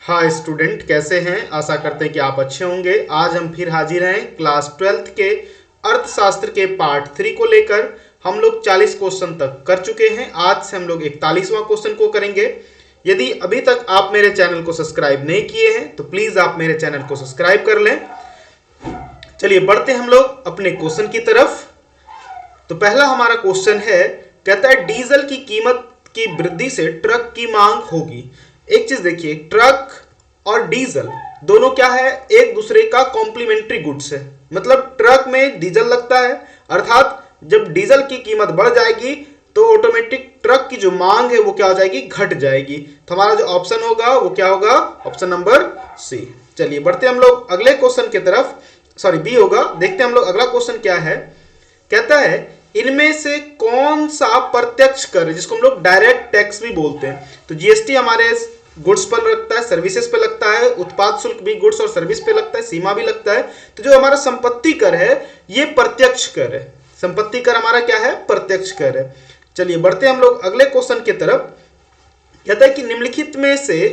Hi student, कैसे हैं? आशा करते हैं कि आप अच्छे होंगे। आज हम फिर हाजिर हैं क्लास 12th के अर्थशास्त्र के पार्ट 3 को लेकर। हम लोग 40 क्वेश्चन तक कर चुके हैं। आज से हम लोग 41वां क्वेश्चन को करेंगे। यदि अभी तक आप मेरे चैनल को सब्सक्राइब नहीं किए हैं तो प्लीज आप मेरे चैनल को सब्सक्राइब कर लें। चलिए बढ़ते हैं हम लोग अपने क्वेश्चन की तरफ। तो पहला हमारा क्वेश्चन है, कहता है डीजल की कीमत की वृद्धि से ट्रक की मांग होगी। एक चीज देखिए, ट्रक और डीजल दोनों क्या है, एक दूसरे का कॉम्प्लीमेंट्री गुड्स है। मतलब ट्रक में डीजल लगता है, अर्थात जब डीजल की कीमत बढ़ जाएगी तो ऑटोमेटिक ट्रक की जो मांग है वो क्या हो जाएगी, घट जाएगी। तो हमारा जो ऑप्शन होगा वो क्या होगा, ऑप्शन नंबर सी। चलिए बढ़ते हम लोग अगले क्वेश्चन की तरफ, सॉरी बी होगा। देखते हैं हम लोग अगला क्वेश्चन क्या है। कहता है इनमें से कौन सा प्रत्यक्ष कर, जिसको हम लोग डायरेक्ट टैक्स भी बोलते हैं। तो जीएसटी हमारे गुड्स पर लगता है, सर्विसेज पे लगता है, उत्पाद शुल्क भी गुड्स और सर्विस पे लगता है, सीमा भी लगता है। तो जो हमारा संपत्ति कर है ये प्रत्यक्ष कर है। संपत्ति कर हमारा क्या है, प्रत्यक्ष कर है। चलिए बढ़ते हम लोग अगले क्वेश्चन की तरफ। कहता है कि निम्नलिखित में से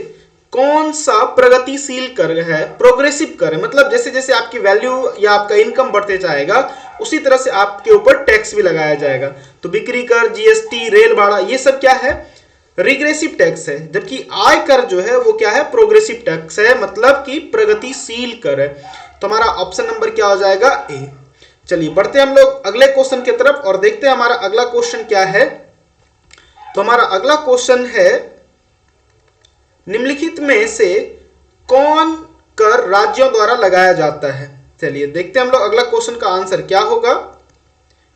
कौन सा प्रगतिशील कर है, प्रोग्रेसिव कर है। मतलब जैसे जैसे आपकी वैल्यू या आपका इनकम बढ़ते जाएगा उसी तरह से आपके ऊपर टैक्स भी लगाया जाएगा। तो बिक्री कर, जीएसटी, रेल भाड़ा, ये सब क्या है, रिग्रेसिव टैक्स है। जबकि आय कर जो है वो क्या है, प्रोग्रेसिव टैक्स है, मतलब कि प्रगतिशील कर है। तो हमारा ऑप्शन नंबर क्या हो जाएगा, ए। चलिए बढ़ते हम लोग अगले क्वेश्चन की तरफ और देखते हैं हमारा अगला क्वेश्चन क्या है। तो हमारा अगला क्वेश्चन है, निम्नलिखित में से कौन कर राज्यों द्वारा लगाया जाता है। चलिए देखते हैं हम लोग अगला क्वेश्चन का आंसर क्या होगा।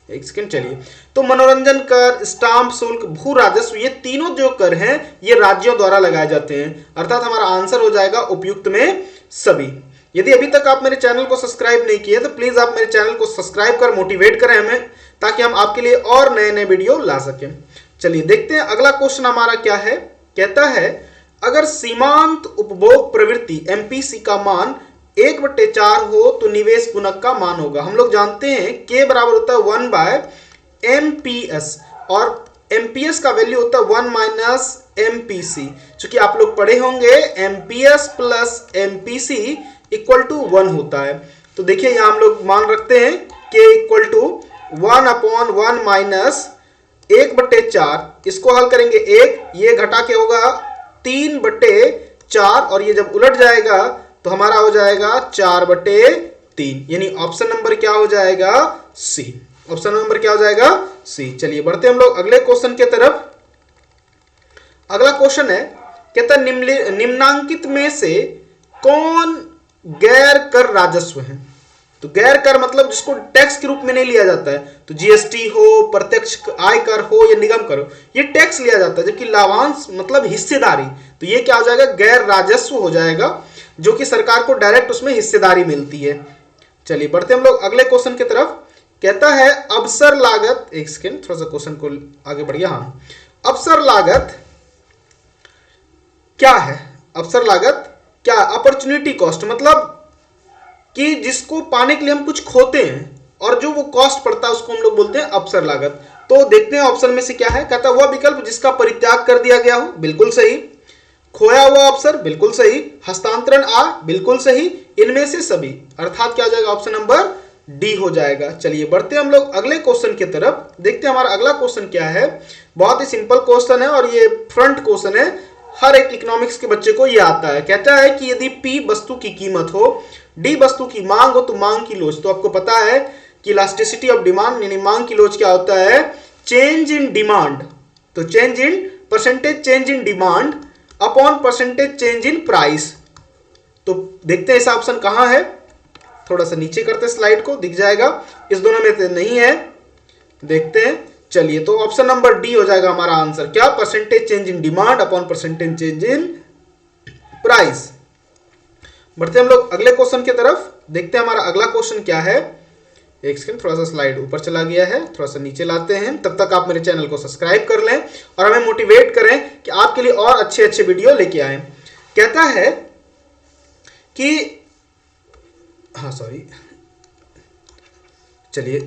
एक सेकंड। चलिए, तो मनोरंजन कर, स्टाम्प शुल्क, भू राजस्व, ये तीनों जो कर हैं ये राज्यों द्वारा लगाए जाते हैं। अर्थात हमारा आंसर हो जाएगा उपयुक्त में सभी। यदि अभी तक आप मेरे चैनल को सब्सक्राइब नहीं किए तो प्लीज आप मेरे चैनल को सब्सक्राइब कर मोटिवेट करें हमें, ताकि हम आपके लिए और नए नए वीडियो ला सकें। चलिए देखते हैं अगला क्वेश्चन हमारा क्या है। कहता है अगर सीमांत उपभोग प्रवृत्ति एमपीसी का मान 1/4 हो तो निवेश गुणक का मान होगा। हम लोग जानते हैं के बराबर होता है 1/MPS और एमपीएस का वैल्यू होता है 1 - एमपीसी। चूंकि आप लोग पढ़े होंगे MPS plus MPC equal to 1 होता है। तो देखिए यहां हम लोग मान रखते हैं के इक्वल टू 1/1 माइनस 1/4। इसको हल करेंगे 1, ये घटा के होगा 3/4 और ये जब उलट जाएगा तो हमारा हो जाएगा 4/3। यानी ऑप्शन नंबर क्या हो जाएगा, सी। ऑप्शन नंबर क्या हो जाएगा, सी। चलिए बढ़ते हम लोग अगले क्वेश्चन की तरफ। अगला क्वेश्चन है, कहता है निम्नांकित में से कौन गैर कर राजस्व है। तो गैर कर मतलब जिसको टैक्स के रूप में नहीं लिया जाता है। तो जीएसटी हो, प्रत्यक्ष आय कर हो या निगम कर हो, ये टैक्स लिया जाता है। जबकि लाभांश मतलब हिस्सेदारी, तो ये क्या हो जाएगा, गैर राजस्व हो जाएगा, जो कि सरकार को डायरेक्ट उसमें हिस्सेदारी मिलती है। चलिए बढ़ते हम लोग अगले क्वेश्चन की तरफ। कहता है अवसर लागत, एक सेकेंड थोड़ा सा क्वेश्चन को आगे बढ़िए। हाँ, अवसर लागत क्या है, अवसर लागत क्या, अपॉर्चुनिटी कॉस्ट, मतलब कि जिसको पाने के लिए हम कुछ खोते हैं और जो वो कॉस्ट पड़ता है उसको हम लोग बोलते हैं अवसर लागत। तो देखते हैं ऑप्शन में से क्या है। कहता है वह विकल्प जिसका परित्याग कर दिया गया हो, बिल्कुल सही। खोया हुआ अवसर, बिल्कुल सही। हस्तांतरण बिल्कुल सही। इनमें से सभी, अर्थात क्या हो जाएगा, ऑप्शन नंबर डी हो जाएगा। चलिए बढ़ते हम लोग अगले क्वेश्चन की तरफ। देखते हैं हमारा अगला क्वेश्चन क्या है। बहुत ही सिंपल क्वेश्चन है और ये फ्रंट क्वेश्चन है, हर एक इकोनॉमिक्स के बच्चे को ये आता है। कहता है कि यदि पी वस्तु की कीमत हो, डी वस्तु की मांग हो तो मांग की लोच। तो आपको पता है कि इलास्टिसिटी ऑफ डिमांड यानी मांग की लोच क्या होता है, चेंज इन डिमांड। तो change in percentage change in demand upon percentage change in price. तो देखते हैं ऐसा ऑप्शन कहां है। थोड़ा सा नीचे करते स्लाइड को, दिख जाएगा। इस दोनों में से नहीं है, देखते हैं। चलिए, तो ऑप्शन नंबर डी हो जाएगा हमारा आंसर, क्या, percentage change in demand upon percentage change in price. बढ़ते हम लोग अगले क्वेश्चन की तरफ। देखते हैं हमारा अगला क्वेश्चन क्या है। एक सेकंड, थोड़ा सा स्लाइड ऊपर चला गया है, थोड़ा सा नीचे लाते हैं। तब तक आप मेरे चैनल को सब्सक्राइब कर लें और हमें मोटिवेट करें कि आपके लिए और अच्छे अच्छे वीडियो लेके आए। कहता है कि चलिए,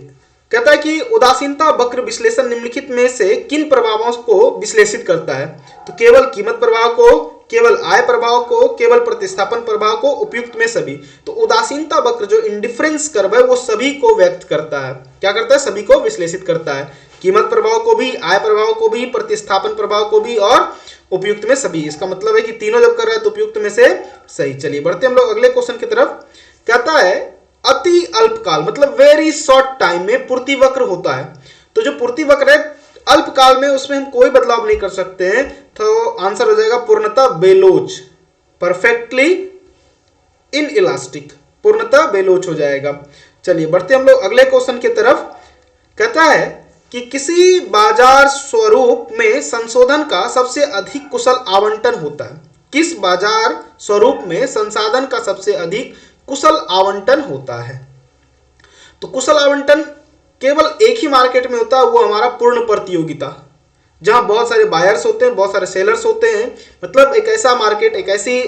कहता है कि उदासीनता वक्र विश्लेषण निम्नलिखित में से किन प्रभावों को विश्लेषित करता है। तो केवल कीमत प्रभाव को, केवल आय प्रभाव को, केवल प्रतिस्थापन प्रभाव को, उपयुक्त में सभी। तो उदासीनता वक्र जो इंडिफरेंस कर्व है वो सभी को व्यक्त करता है। क्या करता है? सभी को विश्लेषित करता है, कीमत प्रभाव को भी, आय प्रभाव को भी, प्रतिस्थापन प्रभाव को भी और उपयुक्त में सभी। इसका मतलब है कि तीनों जब कर रहा है तो उपयुक्त में से सही। चलिए बढ़ते हम लोग अगले क्वेश्चन की तरफ। कहता है अति अल्पकाल मतलब वेरी शॉर्ट टाइम में पूर्ति वक्र होता है। तो जो पूर्ति वक्र है अल्पकाल में, उसमें हम कोई बदलाव नहीं कर सकते हैं, तो आंसर हो जाएगा पूर्णतः बेलोच, परफेक्टली इन इलास्टिक, पूर्णतः बेलोच हो जाएगा। चलिए बढ़ते हम लोग अगले क्वेश्चन की तरफ। कहता है कि किसी बाजार स्वरूप में संशोधन का सबसे अधिक कुशल आवंटन होता है। किस बाजार स्वरूप में संसाधन का सबसे अधिक कुशल आवंटन होता है? तो कुशल आवंटन केवल एक ही मार्केट में होता है, वो हमारा पूर्ण प्रतियोगिता, जहां बहुत सारे बायर्स होते हैं, बहुत सारे सेलर्स होते हैं। मतलब एक ऐसा मार्केट, एक ऐसी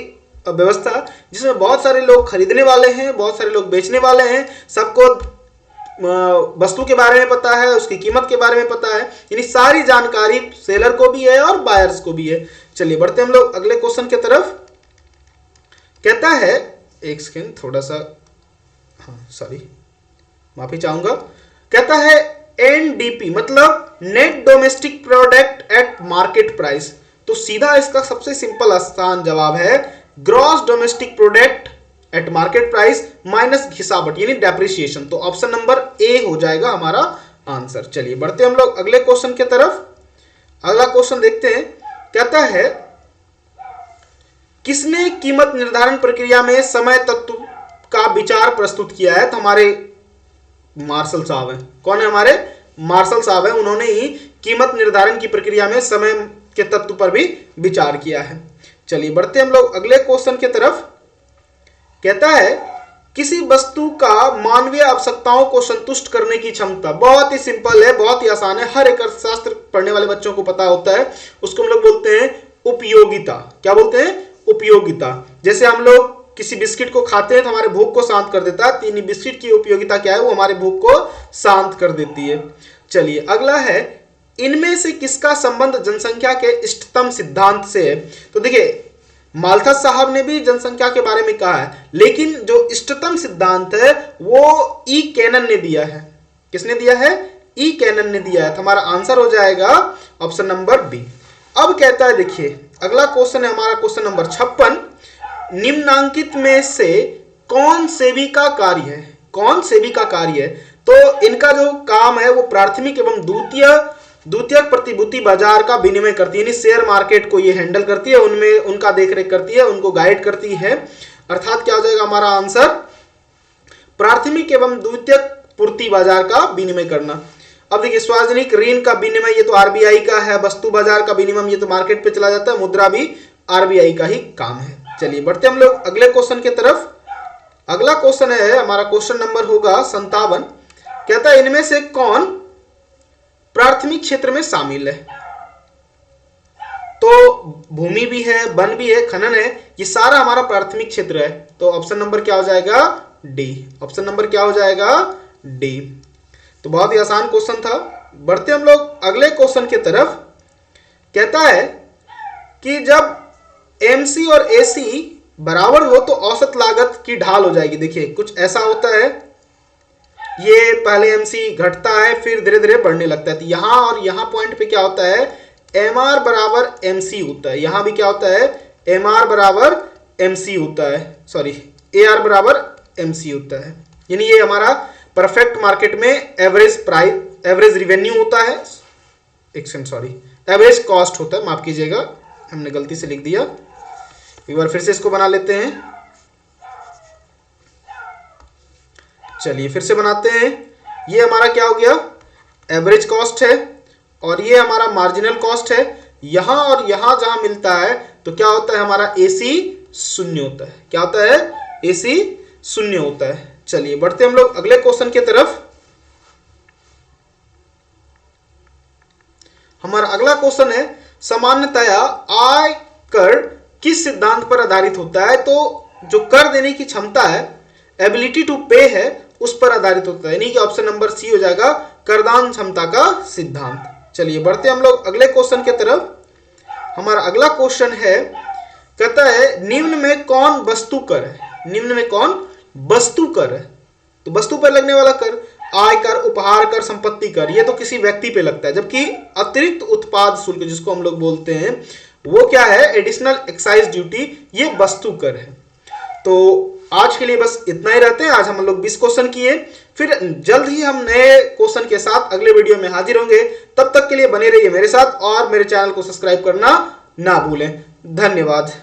व्यवस्था जिसमें बहुत सारे लोग खरीदने वाले हैं, बहुत सारे लोग बेचने वाले हैं, सबको वस्तु के बारे में पता है, उसकी कीमत के बारे में पता है, यानी सारी जानकारी सेलर को भी है और बायर्स को भी है। चलिए बढ़ते हम लोग अगले क्वेश्चन की तरफ। कहता है, एक सेकेंड, थोड़ा सा, माफी चाहूंगा। कहता है एनडीपी मतलब net domestic product at market price. तो सीधा इसका सबसे सिंपल आसान जवाब है gross domestic product at market price minus घिसावट यानी डेप्रिसिएशन। तो ऑप्शन नंबर ए हो जाएगा हमारा आंसर। चलिए बढ़ते हम लोग अगले क्वेश्चन की तरफ। अगला क्वेश्चन देखते हैं। कहता है किसने कीमत निर्धारण प्रक्रिया में समय तत्व का विचार प्रस्तुत किया है? तो हमारे मार्शल साहब हैं। कौन है? हमारे मार्शल साहब हैं। उन्होंने ही कीमत निर्धारण की प्रक्रिया में समय के तत्व पर भी विचार किया है। चलिए बढ़ते हम लोग अगले क्वेश्चन की तरफ। कहता है किसी वस्तु का मानवीय आवश्यकताओं को संतुष्ट करने की क्षमता। बहुत ही सिंपल है, बहुत ही आसान है, हर एक अर्थशास्त्र पढ़ने वाले बच्चों को पता होता है। उसको हम लोग बोलते हैं उपयोगिता। क्या बोलते हैं? उपयोगिता। जैसे हम लोग किसी बिस्किट को खाते हैं तो हमारे भूख को शांत कर देता है, तीन बिस्किट की उपयोगिता क्या है? वो हमारे भूख को शांत कर देती है। चलिए अगला है इनमें से किसका संबंध जनसंख्या के इष्टतम सिद्धांत से है? तो देखिए माल्थस साहब ने भी जनसंख्या के बारे में कहा है, लेकिन जो इष्टतम सिद्धांत है वो ई कैनन ने दिया है। किसने दिया है? ई कैनन ने दिया है। तो हमारा आंसर हो जाएगा ऑप्शन नंबर बी। अब कहता है, देखिए अगला क्वेश्चन है हमारा क्वेश्चन नंबर 56। निम्नांकित में से कौन सेविका कार्य है? कौन सेविका कार्य है? तो इनका जो काम है वो प्राथमिक एवं द्वितीयक प्रतिभूति बाजार का विनिमय करती है, यानी शेयर मार्केट को ये हैंडल करती है, उनमें उनका देखरेख करती है, उनको गाइड करती है। अर्थात क्या हो जाएगा हमारा आंसर? प्राथमिक एवं द्वितीयक पूर्ति बाजार का विनिमय करना। अब देखिए सार्वजनिक ऋण का विनिमय ये तो आरबीआई का है, वस्तु बाजार का विनिमय ये तो मार्केट पे चला जाता है, मुद्रा भी आरबीआई का ही काम है। चलिए बढ़ते हम लोग अगले क्वेश्चन की तरफ। अगला क्वेश्चन है हमारा क्वेश्चन नंबर होगा 57। कहता है इनमें से कौन प्राथमिक क्षेत्र में शामिल है? तो भूमि भी है, वन भी है, खनन है, ये सारा हमारा प्राथमिक क्षेत्र है। तो ऑप्शन नंबर क्या हो जाएगा? डी। ऑप्शन नंबर क्या हो जाएगा? डी। तो बहुत ही आसान क्वेश्चन था। बढ़ते हम लोग अगले क्वेश्चन की तरफ। कहता है कि जब एमसी और एसी बराबर हो तो औसत लागत की ढाल हो जाएगी। देखिए कुछ ऐसा होता है, ये पहले एमसी घटता है फिर धीरे धीरे बढ़ने लगता है। तो यहां और यहां पॉइंट पे क्या होता है? एम आर बराबर एमसी होता है। यहां भी क्या होता है? एम आर बराबर एमसी होता है, सॉरी ए आर बराबर एमसी होता है। यानी ये हमारा परफेक्ट मार्केट में एवरेज प्राइस, एवरेज रिवेन्यू होता है, एवरेज कॉस्ट होता है, माफ कीजिएगा हमने गलती से लिख दिया। एक बार फिर से इसको बना लेते हैं। चलिए फिर से बनाते हैं। ये हमारा क्या हो गया? एवरेज कॉस्ट है और ये हमारा मार्जिनल कॉस्ट है। यहां और यहां जहां मिलता है तो क्या होता है? हमारा एसी शून्य होता है। क्या होता है? एसी शून्य होता है। चलिए बढ़ते हम लोग अगले क्वेश्चन की तरफ। हमारा अगला क्वेश्चन है सामान्यतया आय कर किस सिद्धांत पर आधारित होता है? तो जो कर देने की क्षमता है, एबिलिटी टू पे है, उस पर आधारित होता है। यानी कि ऑप्शन नंबर सी हो जाएगा करदान क्षमता का सिद्धांत। चलिए बढ़ते हम लोग अगले क्वेश्चन की तरफ। हमारा अगला क्वेश्चन है कहता है निम्न में कौन वस्तु कर है, निम्न में कौन वस्तु कर है। तो वस्तु पर लगने वाला कर आय कर, उपहार कर, संपत्ति कर, ये तो किसी व्यक्ति पे लगता है, जबकि अतिरिक्त उत्पाद शुल्क जिसको हम लोग बोलते हैं वो क्या है, एडिशनल एक्साइज ड्यूटी, ये वस्तु कर है। तो आज के लिए बस इतना ही रहते हैं। आज हम लोग 20 क्वेश्चन किए, फिर जल्द ही हम नए क्वेश्चन के साथ अगले वीडियो में हाजिर होंगे। तब तक के लिए बने रहिए मेरे साथ और मेरे चैनल को सब्सक्राइब करना ना भूलें। धन्यवाद।